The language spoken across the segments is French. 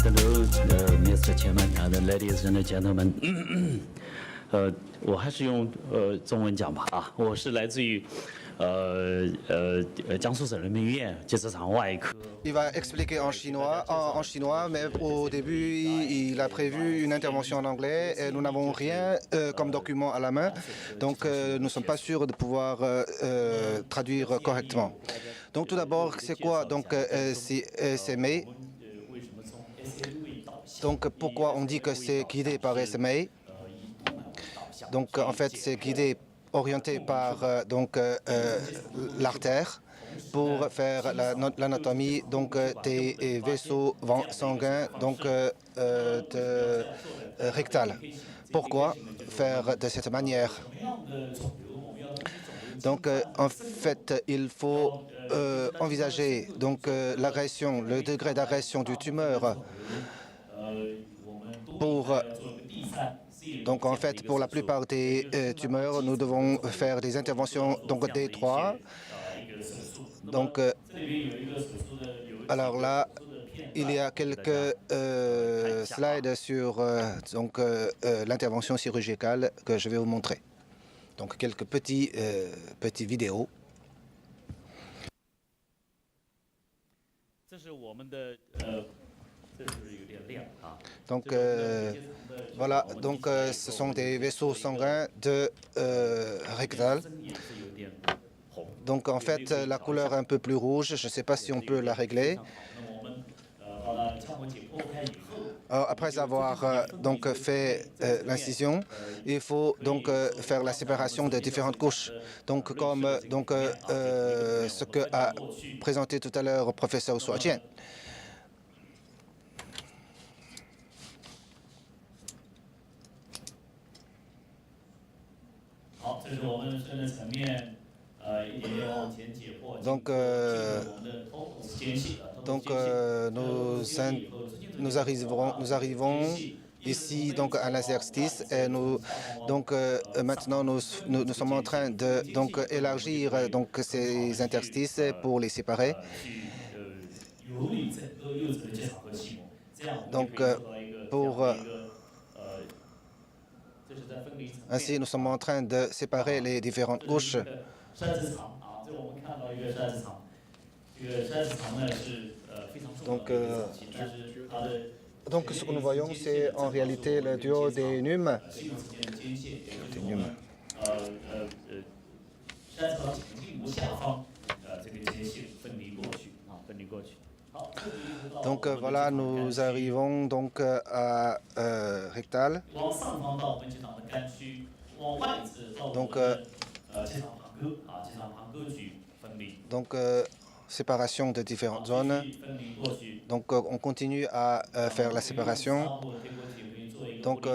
Hello, Mr. Chairman and ladies and gentlemen. 我还是用中文讲吧啊，我是来自于江苏省人民医院结直肠外科。Il va expliquer en chinois, mais au début, il a prévu une intervention en anglais et nous n'avons rien comme document à la main, donc nous ne sommes pas sûrs de pouvoir traduire correctement. Donc tout d'abord, c'est quoi donc SMA? Donc pourquoi on dit que c'est guidé par SMA? Donc en fait, c'est guidé, orienté par l'artère pour faire l'anatomie donc des vaisseaux sanguins donc rectal. Pourquoi faire de cette manière? Donc en fait, il faut envisager donc l'agression, le degré d'agression du tumeur pour donc en fait, pour la plupart des tumeurs, nous devons faire des interventions donc D3. Donc alors là, il y a quelques slides sur l'intervention chirurgicale que je vais vous montrer. Donc quelques petites vidéos. Donc voilà, donc ce sont des vaisseaux sanguins de rectal. Donc en fait, la couleur est un peu plus rouge. Je ne sais pas si on peut la régler. Après avoir donc fait l'incision, il faut donc faire la séparation de différentes couches. Donc comme ce que a présenté tout à l'heure le professeur Suojian. Donc nous arrivons ici donc à l'exercice et maintenant nous sommes en train de donc élargir donc ces interstices pour les séparer. Donc ainsi nous sommes en train de séparer les différentes couches. Donc ce que nous voyons, c'est en réalité le duodénum. Donc voilà, nous arrivons donc à rectal. Donc séparation de différentes zones. Donc on continue à faire la séparation. Donc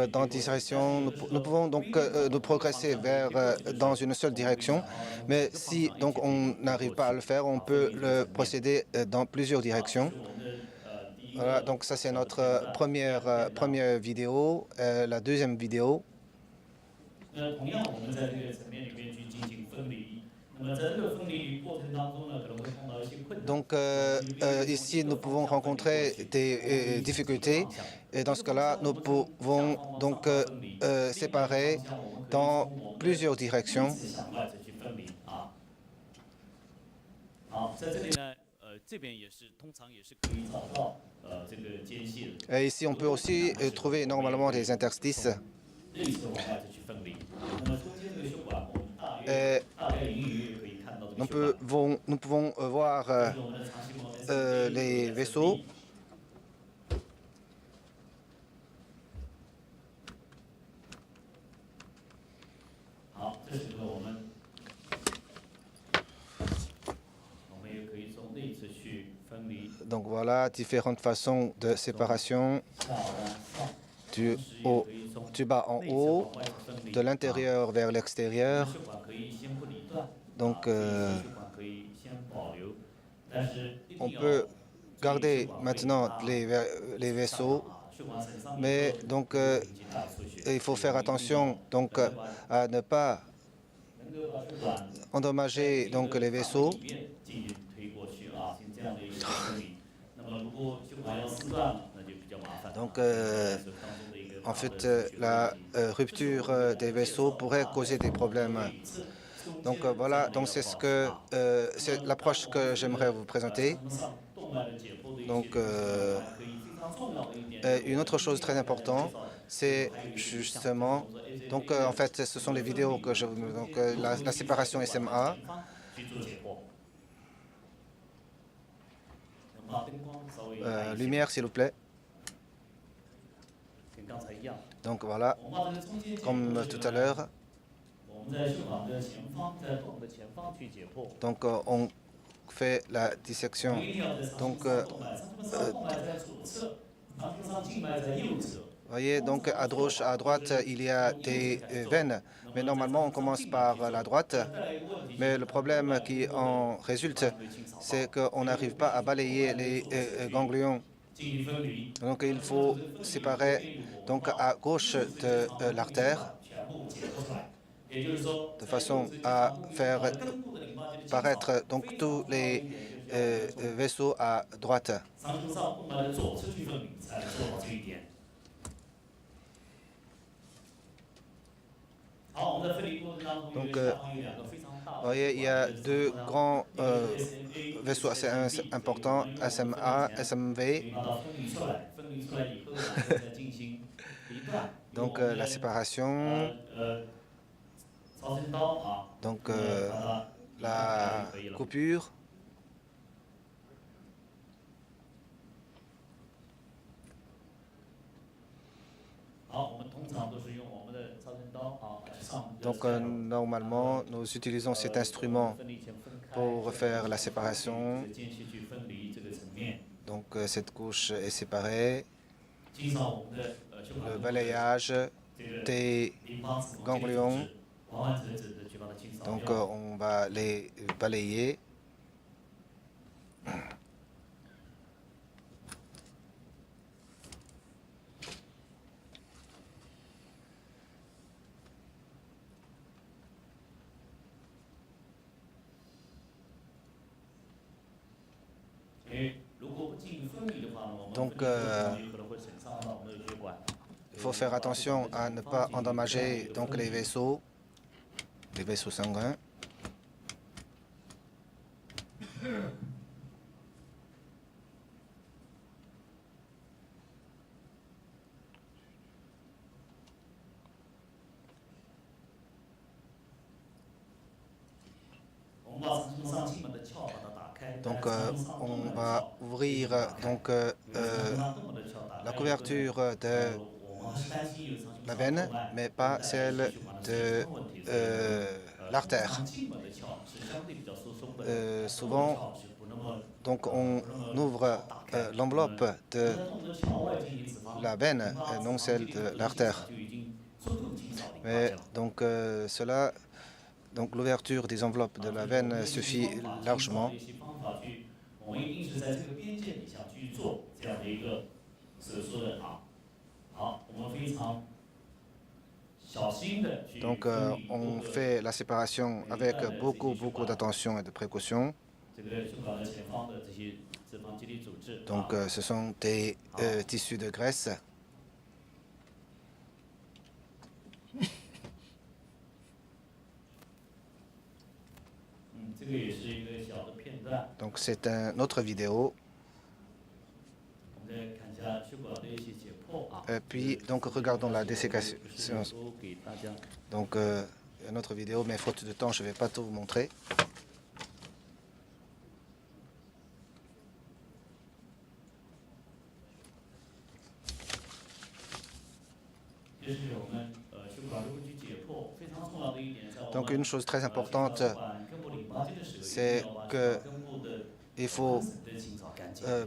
dans direction, nous pouvons donc nous progresser vers dans une seule direction, mais si donc on n'arrive pas à le faire, on peut le procéder dans plusieurs directions. Voilà, donc ça c'est notre première vidéo. La deuxième vidéo. Donc ici nous pouvons rencontrer des difficultés et dans ce cas-là nous pouvons donc séparer dans plusieurs directions. Et ici on peut aussi trouver normalement des interstices. Et nous pouvons voir les vaisseaux. Donc voilà, différentes façons de séparation du bas en haut, de l'intérieur vers l'extérieur. Donc on peut garder maintenant les vaisseaux, mais donc il faut faire attention donc à ne pas endommager donc les vaisseaux. Donc, en fait, la rupture des vaisseaux pourrait causer des problèmes. Donc voilà, donc c'est l'approche que j'aimerais vous présenter. Donc une autre chose très importante, c'est justement donc en fait ce sont les vidéos que je donc la séparation SMA. Lumière s'il vous plaît. Donc voilà, comme tout à l'heure. Donc on fait la dissection. Donc voyez, donc à droite, il y a des veines, mais normalement on commence par la droite. Mais le problème qui en résulte, c'est qu'on n'arrive pas à balayer les ganglions. Donc il faut séparer donc à gauche de l'artère de façon à faire paraître donc tous les vaisseaux à droite. Donc, vous voyez, il y a deux grands vaisseaux assez importants, SMA, SMV. Donc, la séparation. Donc, la coupure. Donc, normalement, nous utilisons cet instrument pour faire la séparation. Donc, cette couche est séparée. Le balayage des ganglions. Donc, on va les balayer. Donc, il faut faire attention à ne pas endommager donc, les vaisseaux sanguins. Donc, on va ouvrir donc, la couverture de la veine, mais pas celle de l'artère. Souvent, donc, on ouvre l'enveloppe de la veine et non celle de l'artère. Mais donc, donc l'ouverture des enveloppes de la veine suffit largement. Donc, on fait la séparation avec beaucoup d'attention et de précaution. Donc, ce sont des tissus de graisse. Donc, c'est une autre vidéo. Et puis, donc, regardons la dessécation. Donc, une autre vidéo, mais faute de temps, je ne vais pas tout vous montrer. Donc, une chose très importante, c'est qu'il faut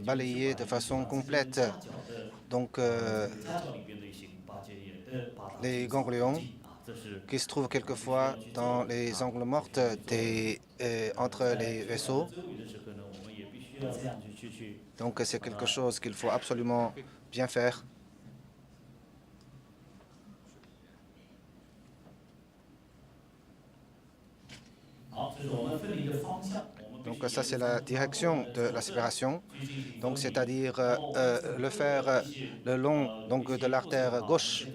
balayer de façon complète donc, les ganglions qui se trouvent quelquefois dans les angles morts entre les vaisseaux. Donc, c'est quelque chose qu'il faut absolument bien faire. Donc ça, c'est la direction de la séparation, donc c'est-à-dire le faire le long donc, de l'artère gauche.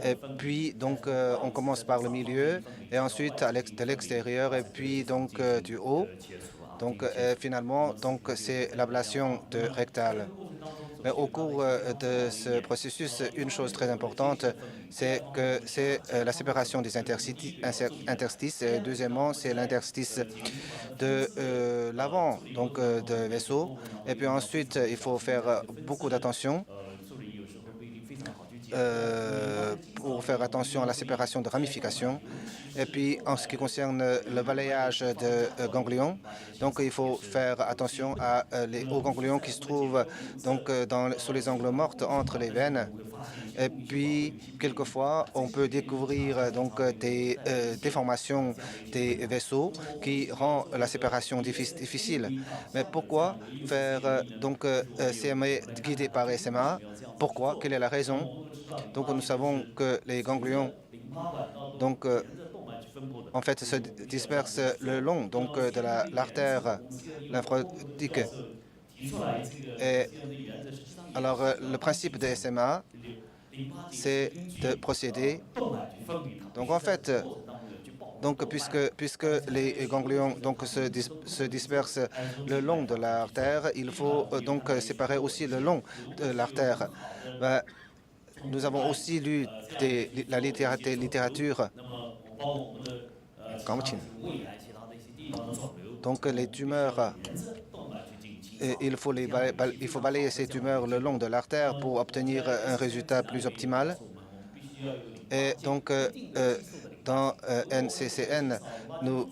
Et puis, donc, on commence par le milieu, et ensuite de l'extérieur, et puis donc du haut. Donc, finalement, donc c'est l'ablation de rectale. Mais au cours de ce processus, une chose très importante, c'est que c'est la séparation des interstices. Et deuxièmement, c'est l'interstice de l'avant, donc de vaisseau. Et puis ensuite, il faut faire beaucoup d'attention pour faire attention à la séparation de ramifications. Et puis, en ce qui concerne le balayage de ganglions, donc il faut faire attention les hauts ganglions qui se trouvent donc sous les angles morts entre les veines. Et puis, quelquefois, on peut découvrir donc des déformations des vaisseaux qui rend la séparation difficile. Mais pourquoi faire donc CMA guidé par SMA? Pourquoi? Quelle est la raison? Donc, nous savons que les ganglions donc, en fait, se dispersent le long donc, de l'artère lymphatique. Et alors, le principe de SMA, c'est de procéder. Donc, en fait, donc, puisque les ganglions donc, se dispersent le long de l'artère, il faut donc séparer aussi le long de l'artère. Nous avons aussi lu la littérature. Donc les tumeurs, il faut balayer ces tumeurs le long de l'artère pour obtenir un résultat plus optimal. Et donc dans NCCN, nous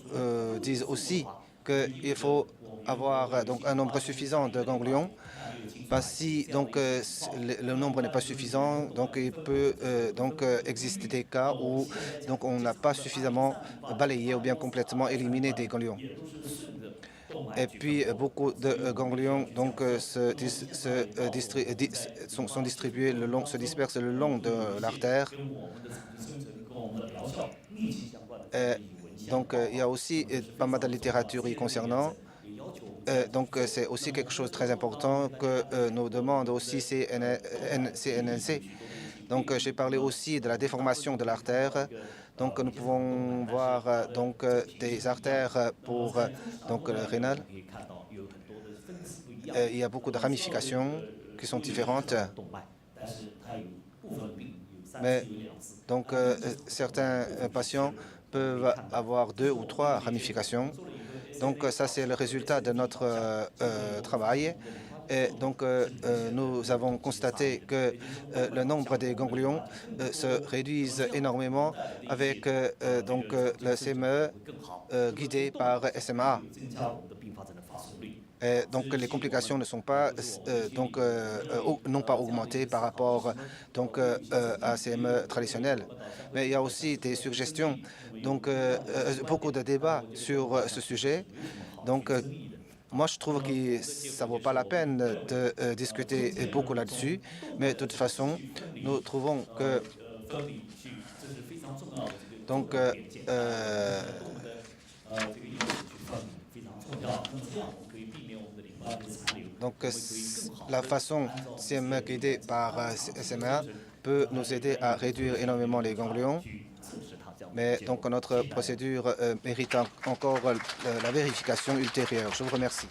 disent aussi qu'il faut avoir donc un nombre suffisant de ganglions. Si donc le nombre n'est pas suffisant, donc il peut donc exister des cas où donc on n'a pas suffisamment balayé ou bien complètement éliminé des ganglions. Et puis beaucoup de ganglions donc sont distribués se dispersent le long de l'artère. Donc il y a aussi pas mal de littérature y concernant. Donc, c'est aussi quelque chose de très important que nous demande aussi CNNC. Donc, j'ai parlé aussi de la déformation de l'artère. Donc, nous pouvons voir donc des artères pour donc le rénal. Il y a beaucoup de ramifications qui sont différentes. Mais donc, certains patients peuvent avoir 2 ou 3 ramifications. Donc, ça, c'est le résultat de notre travail. Et donc, nous avons constaté que le nombre des ganglions se réduisent énormément avec donc, le CME guidé par SMA. Et donc, les complications ne sont pas n'ont pas augmenté par rapport donc à CME traditionnel. Mais il y a aussi des suggestions, donc beaucoup de débats sur ce sujet. Donc, moi, je trouve que ça ne vaut pas la peine de discuter beaucoup là-dessus. Mais de toute façon, nous trouvons que donc la façon CMA guidée par SMA peut nous aider à réduire énormément les ganglions. Mais donc notre procédure mérite encore la vérification ultérieure. Je vous remercie.